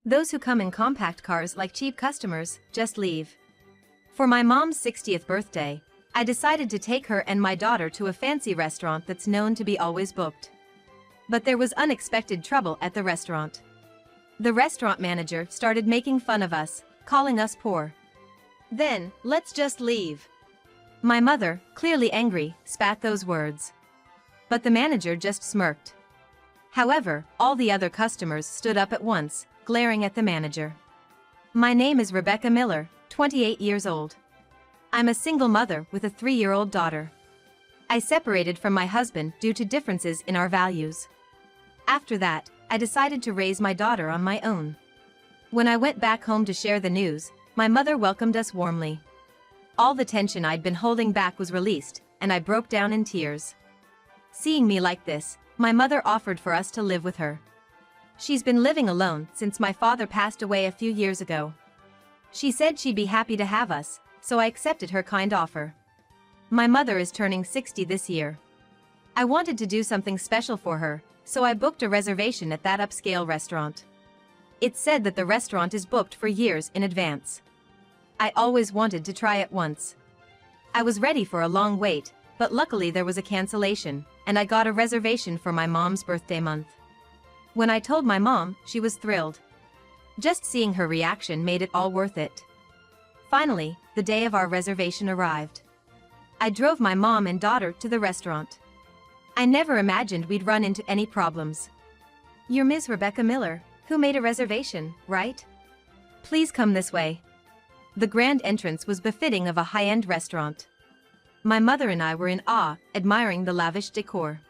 Those who come in compact cars like cheap customers just leave. For my mom's 60th birthday, I decided to take her and my daughter to a fancy restaurant that's known to be always booked. But there was unexpected trouble at the restaurant. The restaurant manager started making fun of us, calling us poor. Then, let's just leave. My mother, clearly angry, spat those words. But the manager just smirked. However, all the other customers stood up at once, glaring at the manager. My name is Rebecca Miller, 28 years old. I'm a single mother with a 3-year-old daughter. I separated from my husband due to differences in our values. After that, I decided to raise my daughter on my own. When I went back home to share the news, my mother welcomed us warmly. All the tension I'd been holding back was released, and I broke down in tears. Seeing me like this, my mother offered for us to live with her. She's been living alone since my father passed away a few years ago. She said she'd be happy to have us, so I accepted her kind offer. My mother is turning 60 this year. I wanted to do something special for her, so I booked a reservation at that upscale restaurant. It said that the restaurant is booked for years in advance. I always wanted to try it once. I was ready for a long wait, but luckily there was a cancellation, and I got a reservation for my mom's birthday month. When I told my mom, she was thrilled. Just seeing her reaction made it all worth it. Finally, the day of our reservation arrived. I drove my mom and daughter to the restaurant. I never imagined we'd run into any problems. You're Ms. Rebecca Miller, who made a reservation, right? Please come this way. The grand entrance was befitting of a high-end restaurant. My mother and I were in awe, admiring the lavish decor.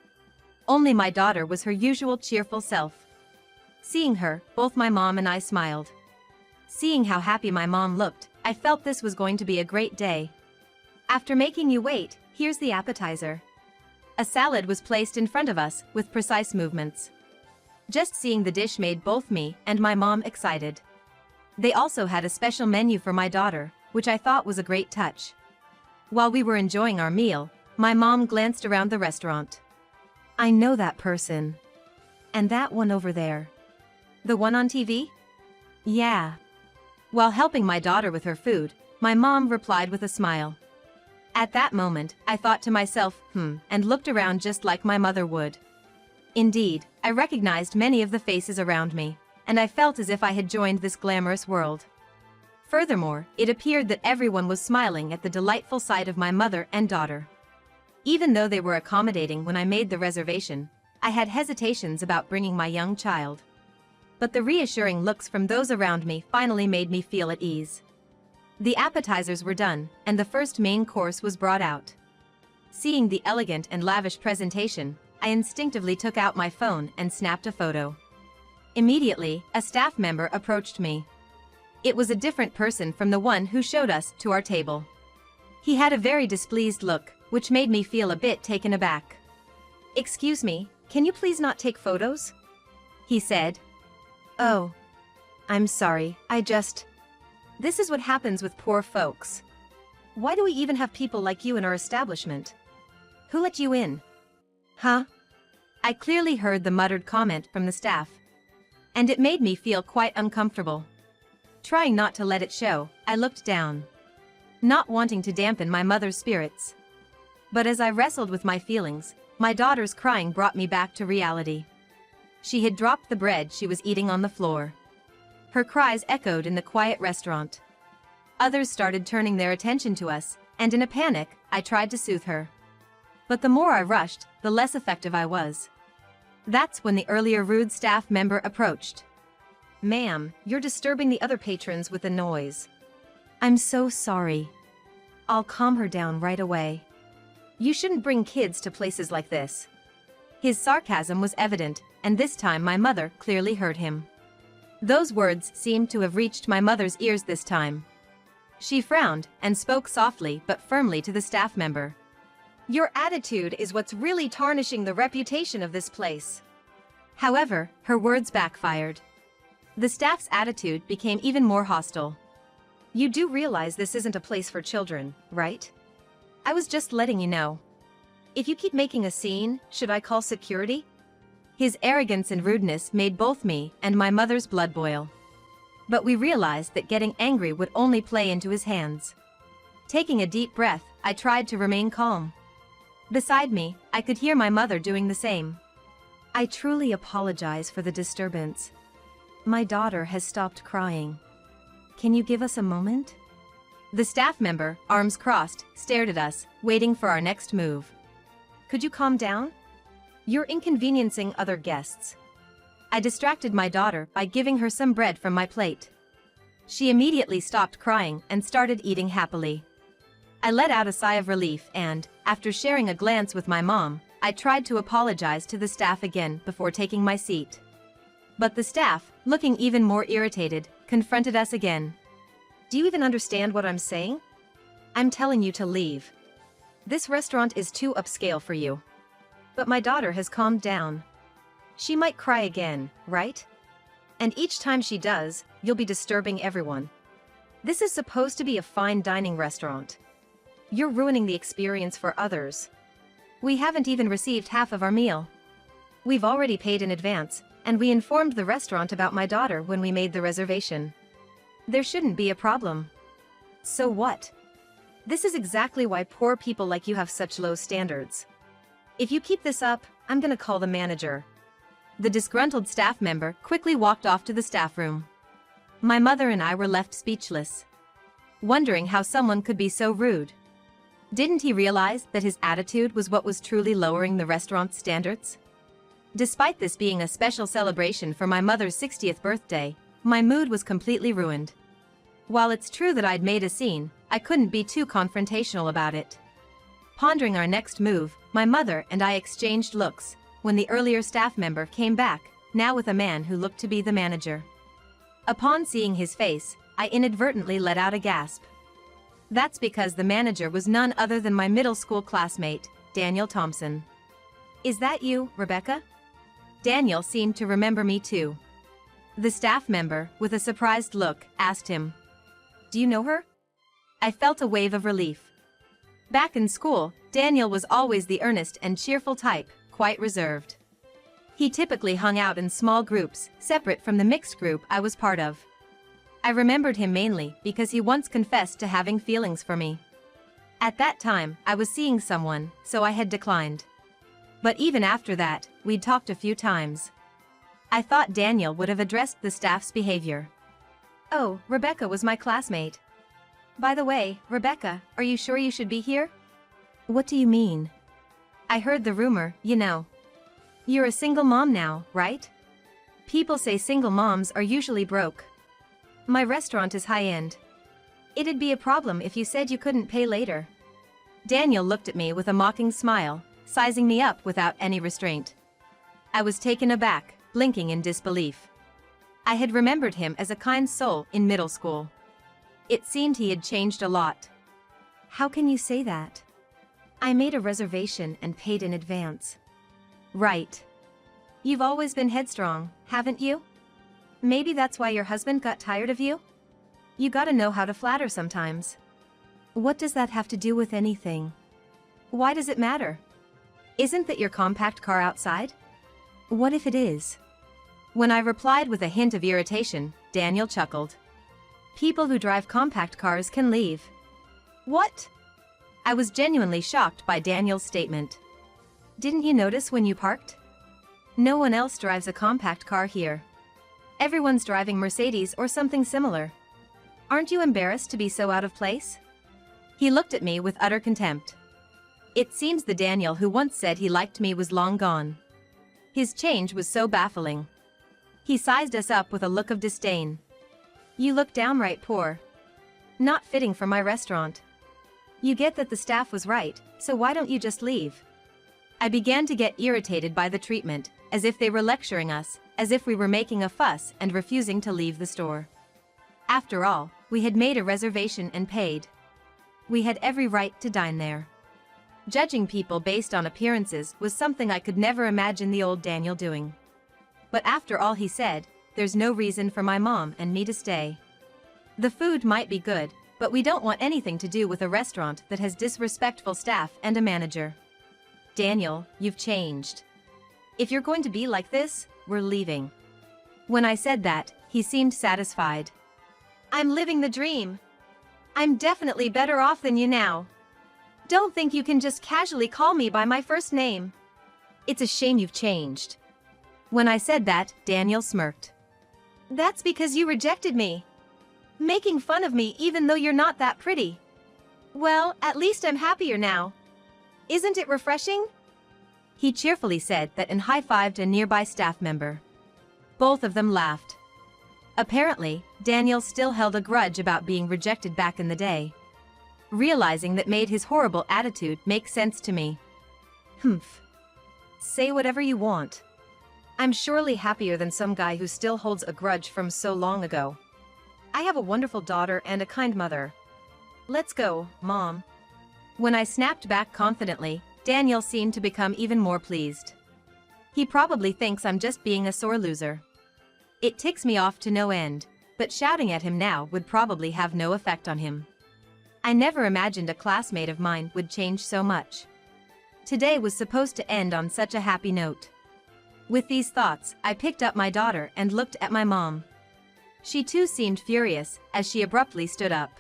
Only my daughter was her usual cheerful self. Seeing her, both my mom and I smiled. Seeing how happy my mom looked, I felt this was going to be a great day. After making you wait, here's the appetizer. A salad was placed in front of us, with precise movements. Just seeing the dish made both me and my mom excited. They also had a special menu for my daughter, which I thought was a great touch. While we were enjoying our meal, my mom glanced around the restaurant. I know that person. And that one over there. The one on TV? Yeah. While helping my daughter with her food, my mom replied with a smile. At that moment, I thought to myself, and looked around just like my mother would. Indeed, I recognized many of the faces around me, and I felt as if I had joined this glamorous world. Furthermore, it appeared that everyone was smiling at the delightful sight of my mother and daughter. Even though they were accommodating when I made the reservation, I had hesitations about bringing my young child. But the reassuring looks from those around me finally made me feel at ease. The appetizers were done, and the first main course was brought out. Seeing the elegant and lavish presentation, I instinctively took out my phone and snapped a photo. Immediately, a staff member approached me. It was a different person from the one who showed us to our table. He had a very displeased look, which made me feel a bit taken aback. "Excuse me, can you please not take photos?" he said. "Oh. I'm sorry, This is what happens with poor folks. Why do we even have people like you in our establishment? Who let you in?" "Huh?" I clearly heard the muttered comment from the staff. And it made me feel quite uncomfortable. Trying not to let it show, I looked down. Not wanting to dampen my mother's spirits. But as I wrestled with my feelings, my daughter's crying brought me back to reality. She had dropped the bread she was eating on the floor. Her cries echoed in the quiet restaurant. Others started turning their attention to us, and in a panic, I tried to soothe her. But the more I rushed, the less effective I was. That's when the earlier rude staff member approached. "Ma'am, you're disturbing the other patrons with the noise." "I'm so sorry. I'll calm her down right away. You shouldn't bring kids to places like this." His sarcasm was evident, and this time my mother clearly heard him. Those words seemed to have reached my mother's ears this time. She frowned and spoke softly but firmly to the staff member. "Your attitude is what's really tarnishing the reputation of this place." However, her words backfired. The staff's attitude became even more hostile. "You do realize this isn't a place for children, right? I was just letting you know. If you keep making a scene, should I call security?" His arrogance and rudeness made both me and my mother's blood boil. But we realized that getting angry would only play into his hands. Taking a deep breath, I tried to remain calm. Beside me, I could hear my mother doing the same. I truly apologize for the disturbance. My daughter has stopped crying. Can you give us a moment? The staff member, arms crossed, stared at us, waiting for our next move. Could you calm down? You're inconveniencing other guests. I distracted my daughter by giving her some bread from my plate. She immediately stopped crying and started eating happily. I let out a sigh of relief and, after sharing a glance with my mom, I tried to apologize to the staff again before taking my seat. But the staff, looking even more irritated, confronted us again. Do you even understand what I'm saying? I'm telling you to leave. This restaurant is too upscale for you. But my daughter has calmed down. She might cry again, right? And each time she does, you'll be disturbing everyone. This is supposed to be a fine dining restaurant. You're ruining the experience for others. We haven't even received half of our meal. We've already paid in advance, and we informed the restaurant about my daughter when we made the reservation. There shouldn't be a problem. So what? This is exactly why poor people like you have such low standards. If you keep this up, I'm gonna call the manager. The disgruntled staff member quickly walked off to the staff room. My mother and I were left speechless, wondering how someone could be so rude. Didn't he realize that his attitude was what was truly lowering the restaurant's standards? Despite this being a special celebration for my mother's 60th birthday, my mood was completely ruined. While it's true that I'd made a scene, I couldn't be too confrontational about it. Pondering our next move, my mother and I exchanged looks when the earlier staff member came back, now with a man who looked to be the manager. Upon seeing his face, I inadvertently let out a gasp. That's because the manager was none other than my middle school classmate, Daniel Thompson. Is that you, Rebecca? Daniel seemed to remember me too. The staff member, with a surprised look, asked him, "Do you know her?" I felt a wave of relief. Back in school, Daniel was always the earnest and cheerful type, quite reserved. He typically hung out in small groups, separate from the mixed group I was part of. I remembered him mainly because he once confessed to having feelings for me. At that time, I was seeing someone, so I had declined. But even after that, we'd talked a few times. I thought Daniel would have addressed the staff's behavior. "Oh, Rebecca was my classmate. By the way, Rebecca, are you sure you should be here?" "What do you mean?" "I heard the rumor, you know. You're a single mom now, right? People say single moms are usually broke. My restaurant is high-end. It'd be a problem if you said you couldn't pay later." Daniel looked at me with a mocking smile, sizing me up without any restraint. I was taken aback, blinking in disbelief. I had remembered him as a kind soul in middle school. It seemed he had changed a lot. "How can you say that? I made a reservation and paid in advance." "Right. You've always been headstrong, haven't you? Maybe that's why your husband got tired of you? You gotta know how to flatter sometimes." "What does that have to do with anything? Why does it matter? Isn't that your compact car outside? What if it is?" When I replied with a hint of irritation, Daniel chuckled. "People who drive compact cars can leave." "What?" I was genuinely shocked by Daniel's statement. "Didn't you notice when you parked? No one else drives a compact car here. Everyone's driving Mercedes or something similar. Aren't you embarrassed to be so out of place?" He looked at me with utter contempt. It seems the Daniel who once said he liked me was long gone. His change was so baffling. He sized us up with a look of disdain. "You look downright poor. Not fitting for my restaurant. You get that the staff was right, so why don't you just leave?" I began to get irritated by the treatment, as if they were lecturing us, as if we were making a fuss and refusing to leave the store. After all, we had made a reservation and paid. We had every right to dine there. Judging people based on appearances was something I could never imagine the old Daniel doing. But after all he said, there's no reason for my mom and me to stay. The food might be good, but we don't want anything to do with a restaurant that has disrespectful staff and a manager. "Daniel, you've changed. If you're going to be like this, we're leaving." When I said that, he seemed satisfied. I'm living the dream. I'm definitely better off than you now. Don't think you can just casually call me by my first name. It's a shame you've changed. When I said that, Daniel smirked. That's because you rejected me. Making fun of me even though you're not that pretty. Well, at least I'm happier now. Isn't it refreshing? He cheerfully said that and high-fived a nearby staff member. Both of them laughed. Apparently, Daniel still held a grudge about being rejected back in the day. Realizing that made his horrible attitude make sense to me. Humph. Say whatever you want. I'm surely happier than some guy who still holds a grudge from so long ago. I have a wonderful daughter and a kind mother. Let's go, Mom. When I snapped back confidently, Daniel seemed to become even more pleased. He probably thinks I'm just being a sore loser. It ticks me off to no end, but shouting at him now would probably have no effect on him. I never imagined a classmate of mine would change so much. Today was supposed to end on such a happy note. With these thoughts, I picked up my daughter and looked at my mom. She too seemed furious, as she abruptly stood up.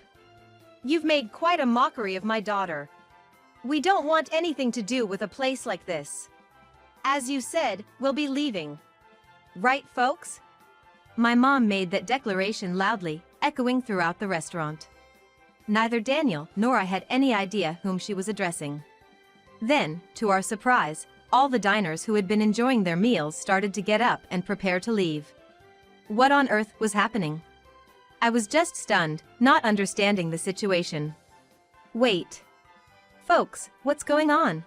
You've made quite a mockery of my daughter. We don't want anything to do with a place like this. As you said, we'll be leaving. Right, folks? My mom made that declaration loudly, echoing throughout the restaurant. Neither Daniel nor I had any idea whom she was addressing. Then, to our surprise, all the diners who had been enjoying their meals started to get up and prepare to leave. What on earth was happening? I was just stunned, not understanding the situation. Wait. Folks, what's going on?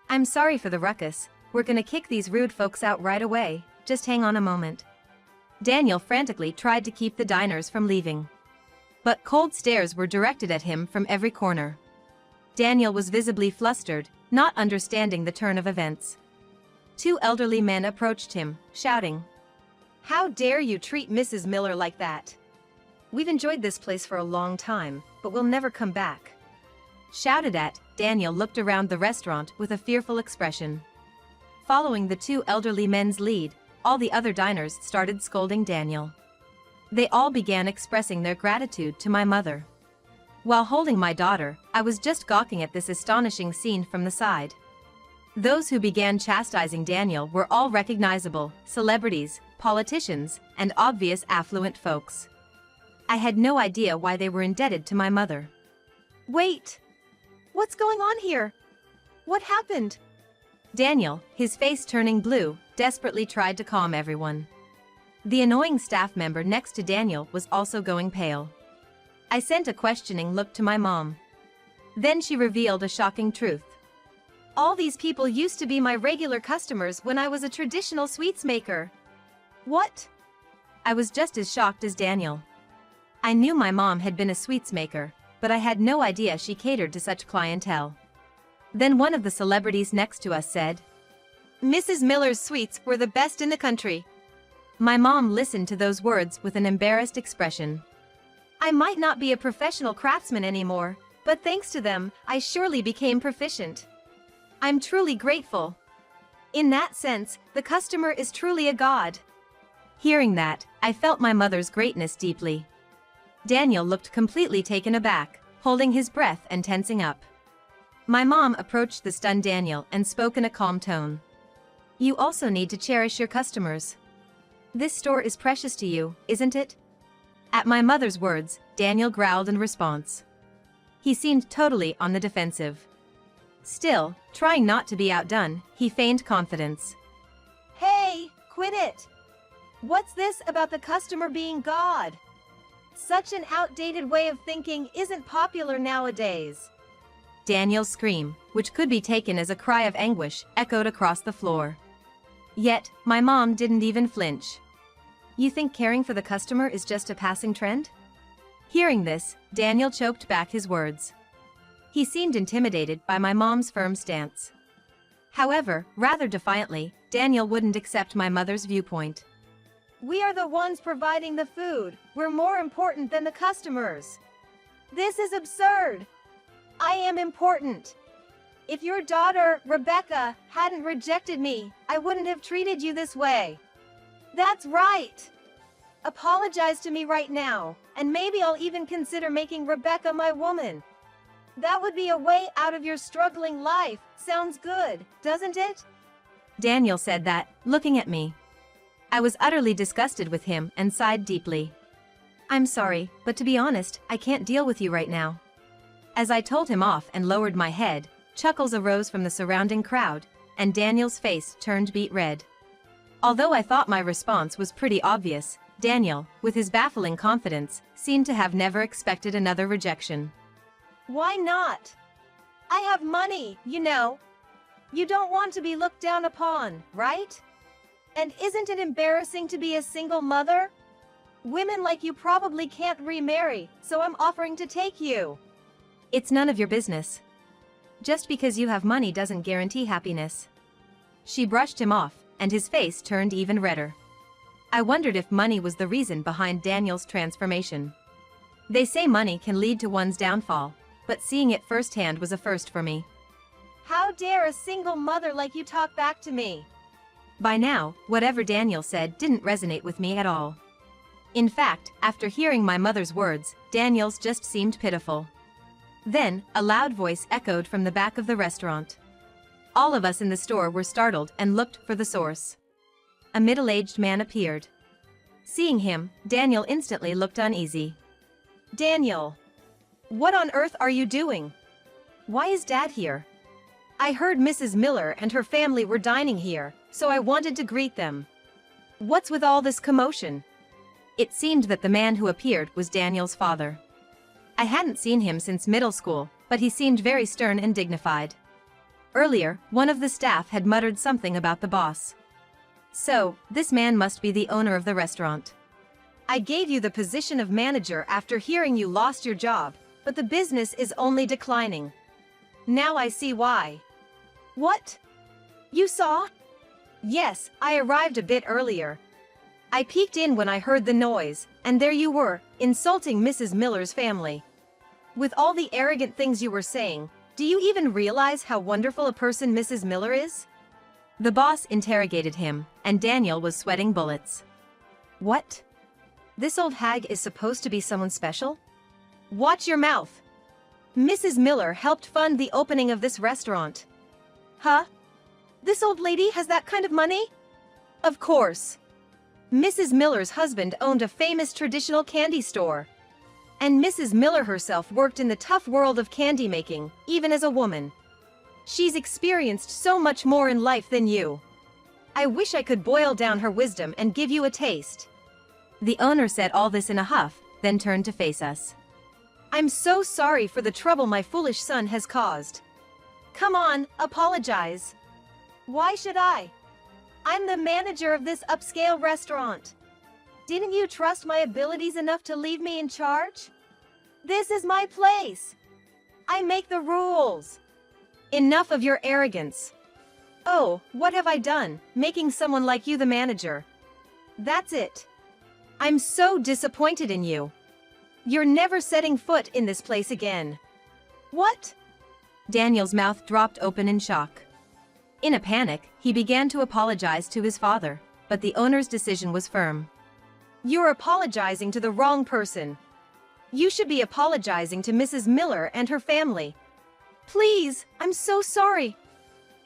I'm sorry for the ruckus, we're gonna kick these rude folks out right away, just hang on a moment. Daniel frantically tried to keep the diners from leaving. But cold stares were directed at him from every corner. Daniel was visibly flustered, not understanding the turn of events. Two elderly men approached him, shouting, "How dare you treat Mrs. Miller like that? We've enjoyed this place for a long time, but we'll never come back." Shouted at, Daniel looked around the restaurant with a fearful expression. Following the two elderly men's lead, all the other diners started scolding Daniel. They all began expressing their gratitude to my mother. While holding my daughter, I was just gawking at this astonishing scene from the side. Those who began chastising Daniel were all recognizable celebrities, politicians, and obvious affluent folks. I had no idea why they were indebted to my mother. Wait! What's going on here? What happened? Daniel, his face turning blue, desperately tried to calm everyone. The annoying staff member next to Daniel was also going pale. I sent a questioning look to my mom. Then she revealed a shocking truth. All these people used to be my regular customers when I was a traditional sweets maker. What? I was just as shocked as Daniel. I knew my mom had been a sweets maker, but I had no idea she catered to such clientele. Then one of the celebrities next to us said, "Mrs. Miller's sweets were the best in the country." My mom listened to those words with an embarrassed expression. I might not be a professional craftsman anymore, but thanks to them, I surely became proficient. I'm truly grateful. In that sense, the customer is truly a god. Hearing that, I felt my mother's greatness deeply. Daniel looked completely taken aback, holding his breath and tensing up. My mom approached the stunned Daniel and spoke in a calm tone. You also need to cherish your customers. This store is precious to you, isn't it? At my mother's words, Daniel growled in response. He seemed totally on the defensive. Still, trying not to be outdone, he feigned confidence. Hey, quit it! What's this about the customer being God? Such an outdated way of thinking isn't popular nowadays. Daniel's scream, which could be taken as a cry of anguish, echoed across the floor. Yet, my mom didn't even flinch. You think caring for the customer is just a passing trend? Hearing this, Daniel choked back his words. He seemed intimidated by my mom's firm stance. However, rather defiantly, Daniel wouldn't accept my mother's viewpoint. We are the ones providing the food. We're more important than the customers. This is absurd. I am important. If your daughter, Rebecca, hadn't rejected me, I wouldn't have treated you this way. That's right. Apologize to me right now, and maybe I'll even consider making Rebecca my woman. That would be a way out of your struggling life. Sounds good, doesn't it? Daniel said that, looking at me. I was utterly disgusted with him and sighed deeply. I'm sorry, but to be honest, I can't deal with you right now. As I told him off and lowered my head, chuckles arose from the surrounding crowd, and Daniel's face turned beet red. Although I thought my response was pretty obvious, Daniel, with his baffling confidence, seemed to have never expected another rejection. Why not? I have money, you know. You don't want to be looked down upon, right? And isn't it embarrassing to be a single mother? Women like you probably can't remarry, so I'm offering to take you. It's none of your business. Just because you have money doesn't guarantee happiness. She brushed him off, and his face turned even redder. I wondered if money was the reason behind Daniel's transformation. They say money can lead to one's downfall, but seeing it firsthand was a first for me. How dare a single mother like you talk back to me? By now, whatever Daniel said didn't resonate with me at all. In fact, after hearing my mother's words, Daniel's just seemed pitiful. Then, a loud voice echoed from the back of the restaurant. All of us in the store were startled and looked for the source. A middle-aged man appeared. Seeing him, Daniel instantly looked uneasy. Daniel! What on earth are you doing? Why is Dad here? I heard Mrs. Miller and her family were dining here, so I wanted to greet them. What's with all this commotion? It seemed that the man who appeared was Daniel's father. I hadn't seen him since middle school, but he seemed very stern and dignified. Earlier, one of the staff had muttered something about the boss. So, this man must be the owner of the restaurant. I gave you the position of manager after hearing you lost your job, but the business is only declining. Now I see why. What? You saw? Yes, I arrived a bit earlier. I peeked in when I heard the noise, and there you were, insulting Mrs. Miller's family. With all the arrogant things you were saying, do you even realize how wonderful a person Mrs. Miller is? The boss interrogated him, and Daniel was sweating bullets. What? This old hag is supposed to be someone special? Watch your mouth! Mrs. Miller helped fund the opening of this restaurant. Huh? This old lady has that kind of money? Of course. Mrs. Miller's husband owned a famous traditional candy store. And Mrs. Miller herself worked in the tough world of candy making, even as a woman. She's experienced so much more in life than you. I wish I could boil down her wisdom and give you a taste. The owner said all this in a huff, then turned to face us. I'm so sorry for the trouble my foolish son has caused. Come on, apologize. Why should I? I'm the manager of this upscale restaurant. Didn't you trust my abilities enough to leave me in charge? This is my place. I make the rules. Enough of your arrogance. Oh, what have I done, making someone like you the manager? That's it. I'm so disappointed in you. You're never setting foot in this place again. What? Daniel's mouth dropped open in shock. In a panic, he began to apologize to his father, but the owner's decision was firm. You're apologizing to the wrong person. You should be apologizing to Mrs. Miller and her family. Please, I'm so sorry.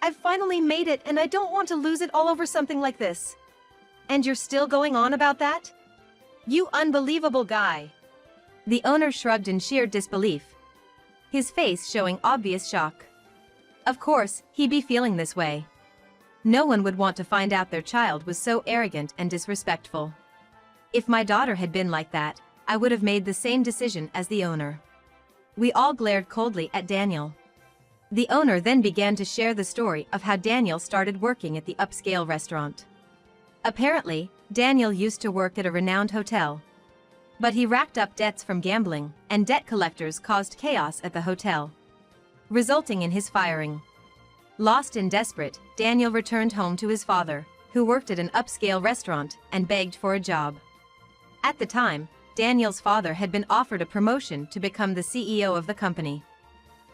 I've finally made it and I don't want to lose it all over something like this. And you're still going on about that? You unbelievable guy. The owner shrugged in sheer disbelief, his face showing obvious shock. Of course, he'd be feeling this way. No one would want to find out their child was so arrogant and disrespectful. If my daughter had been like that, I would have made the same decision as the owner. We all glared coldly at Daniel. The owner then began to share the story of how Daniel started working at the upscale restaurant. Apparently, Daniel used to work at a renowned hotel. But he racked up debts from gambling, and debt collectors caused chaos at the hotel, resulting in his firing. Lost and desperate, Daniel returned home to his father, who worked at an upscale restaurant, and begged for a job. At the time, Daniel's father had been offered a promotion to become the CEO of the company.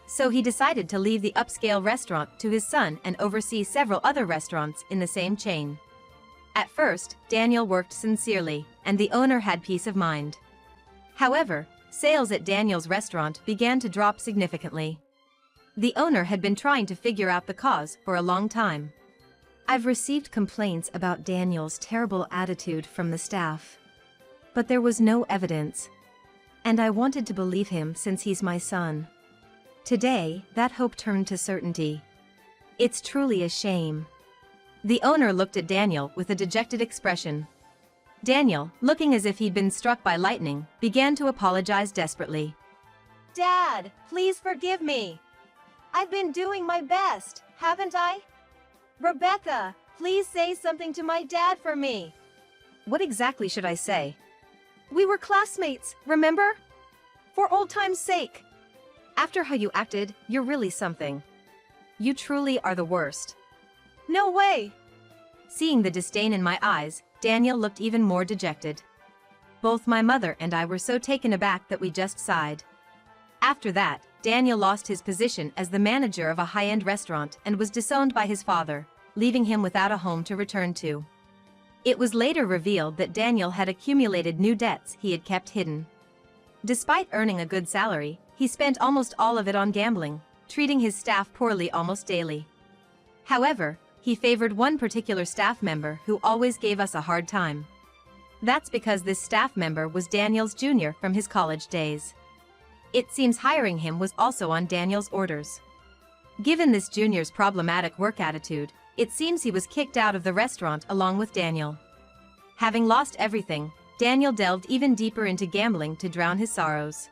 So he decided to leave the upscale restaurant to his son and oversee several other restaurants in the same chain. At first, Daniel worked sincerely, and the owner had peace of mind. However, sales at Daniel's restaurant began to drop significantly. The owner had been trying to figure out the cause for a long time. I've received complaints about Daniel's terrible attitude from the staff. But there was no evidence. And I wanted to believe him since he's my son. Today, that hope turned to certainty. It's truly a shame. The owner looked at Daniel with a dejected expression. Daniel, looking as if he'd been struck by lightning, began to apologize desperately. Dad, please forgive me. I've been doing my best, haven't I? Rebecca, please say something to my dad for me. What exactly should I say? We were classmates, remember? For old time's sake. After how you acted, you're really something. You truly are the worst. No way! Seeing the disdain in my eyes, Daniel looked even more dejected. Both my mother and I were so taken aback that we just sighed. After that, Daniel lost his position as the manager of a high-end restaurant and was disowned by his father, leaving him without a home to return to. It was later revealed that Daniel had accumulated new debts he had kept hidden. Despite earning a good salary, he spent almost all of it on gambling, treating his staff poorly almost daily. However, he favored one particular staff member who always gave us a hard time. That's because this staff member was Daniel's junior from his college days. It seems hiring him was also on Daniel's orders. Given this junior's problematic work attitude, it seems he was kicked out of the restaurant along with Daniel. Having lost everything, Daniel delved even deeper into gambling to drown his sorrows.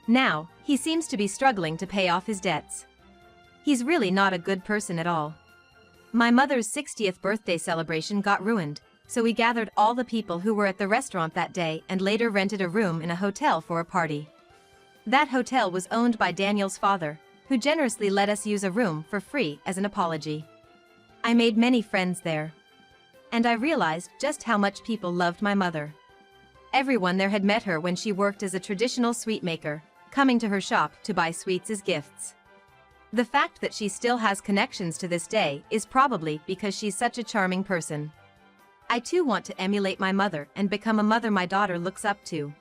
Now, he seems to be struggling to pay off his debts. He's really not a good person at all. My mother's 60th birthday celebration got ruined, so we gathered all the people who were at the restaurant that day and later rented a room in a hotel for a party. That hotel was owned by Daniel's father, who generously let us use a room for free as an apology. I made many friends there. And I realized just how much people loved my mother. Everyone there had met her when she worked as a traditional sweet maker, coming to her shop to buy sweets as gifts. The fact that she still has connections to this day is probably because she's such a charming person. I too want to emulate my mother and become a mother my daughter looks up to.